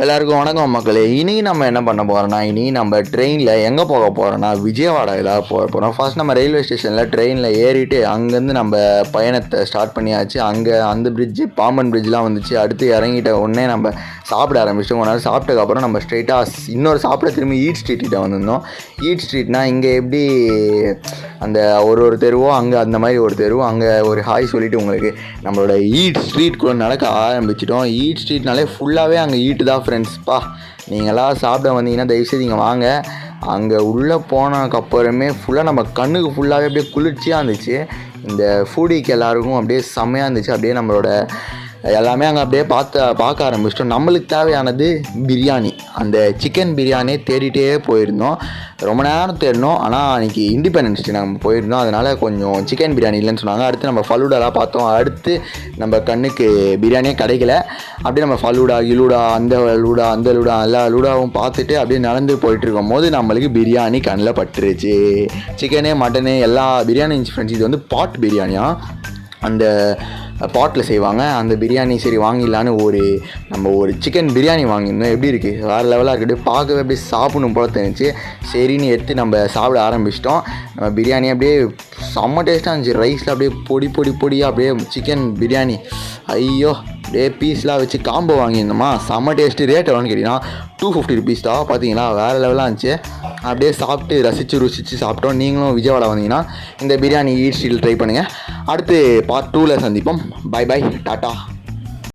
எல்லாருக்கும் வணக்கம் மக்களே. இன்றைக்கி நம்ம என்ன பண்ண போகிறோம்னா, இன்றைக்கி நம்ம ட்ரெயினில் எங்கே போக போகிறோன்னா விஜயவாடா ஏதாவது போக போகிறோம். ஃபர்ஸ்ட் நம்ம ரயில்வே ஸ்டேஷனில் ட்ரெயினில் ஏறிட்டு அங்கேருந்து நம்ம பயணத்தை ஸ்டார்ட் பண்ணியாச்சு. அங்கே அந்த பிரிட்ஜு பாம்பன் பிரிட்ஜெலாம் வந்துச்சு. அடுத்து இறங்கிட்ட உடனே நம்ம சாப்பிட ஆரம்பிச்சிட்டோம். ஒரு நாள் சாப்பிட்டதுக்கப்புறம் நம்ம ஸ்ட்ரெயிட்டாக இன்னொரு சாப்பிட திரும்பி ஈட் ஸ்ட்ரீட்டில் வந்திருந்தோம். ஈட் ஸ்ட்ரீட்னால் இங்கே எப்படி அந்த ஒரு தெருவோ அங்கே அந்த மாதிரி ஒரு தெருவோ அங்கே ஒரு ஹாய் சொல்லிவிட்டு உங்களுக்கு நம்மளோட ஈட் ஸ்ட்ரீட்குள்ளே நடக்க ஆரம்பிச்சிட்டோம். ஈட் ஸ்ட்ரீட்னாலே ஃபுல்லாகவே அங்கே ஈட்டு தான் ஃப்ரெண்ட்ஸ்ப்பா. நீங்களாம் சாப்பிட வந்தீங்கன்னா தயவுசெய்து இங்கே வாங்க. அங்கே உள்ளே போனதுக்கப்புறமே ஃபுல்லாக நம்ம கண்ணுக்கு ஃபுல்லாகவே அப்படியே குளிர்ச்சியாக இருந்துச்சு. இந்த ஃபுடிக்கு எல்லாருக்கும் அப்படியே செம்மையாக இருந்துச்சு. அப்படியே நம்மளோட எல்லாமே அங்கே அப்படியே பார்க்க ஆரம்பிச்சிட்டோம். நம்மளுக்கு தேவையானது பிரியாணி. அந்த சிக்கன் பிரியாணியே தேடிட்டே போயிருந்தோம். ரொம்ப நேரம் தேடினோம். ஆனால் அன்றைக்கி இண்டிபெண்டன்ஸ் டே நம்ம போயிருந்தோம். அதனால் கொஞ்சம் சிக்கன் பிரியாணி இல்லைன்னு சொன்னாங்க. அடுத்து நம்ம ஃபலூடாலாம் பார்த்தோம். அடுத்து நம்ம கண்ணுக்கு பிரியாணியே கிடைக்கல. அப்படியே நம்ம ஃபலூடா கிலூடா அந்த லூடா எல்லா லூடாவும் பார்த்துட்டு அப்படியே நடந்து போயிட்டு இருக்கும் போது நம்மளுக்கு பிரியாணி கண்ணில் பட்டுருச்சு. சிக்கனு மட்டனு எல்லா பிரியாணி இருந்துச்சு ஃப்ரெண்ட்ஸ். இது வந்து பாட் பிரியாணியாக அந்த பாட்டில் செய்வாங்க. அந்த பிரியாணி சரி வாங்கிடலான்னு நம்ம ஒரு சிக்கன் பிரியாணி வாங்கியிருந்தோம். எப்படி இருக்குது, வேறு லெவலாக இருக்குது. பார்க்கவே அப்படியே சாப்பிடணும் போல தெரிஞ்சிச்சு. சரின்னு எடுத்து நம்ம சாப்பிட ஆரம்பிச்சிட்டோம். நம்ம பிரியாணி அப்படியே செம்ம டேஸ்ட்டாக இருந்துச்சு. ரைஸில் அப்படியே பொடியாக அப்படியே சிக்கன் பிரியாணி ஐயோ அப்படியே பீஸ்லாம் வச்சு காம்போ வாங்கியிருந்தோமா, செம்ம டேஸ்ட்டு. ரேட் எவ்வளோன்னு கேட்டிங்கன்னா 250 ருபீஸ் தான். பார்த்தீங்களா, வேறு லெவலாக இருந்துச்சு. அப்படியே சாப்பிட்டு ருசித்து சாப்பிட்டோம். நீங்களும் விஜயவாடா வந்தீங்கன்னா இந்த பிரியாணி ஈட் ஸ்ட்ரீட்டில் ட்ரை பண்ணுங்கள். அடுத்து பார்ட் 2ல் சந்திப்போம். Bye tata.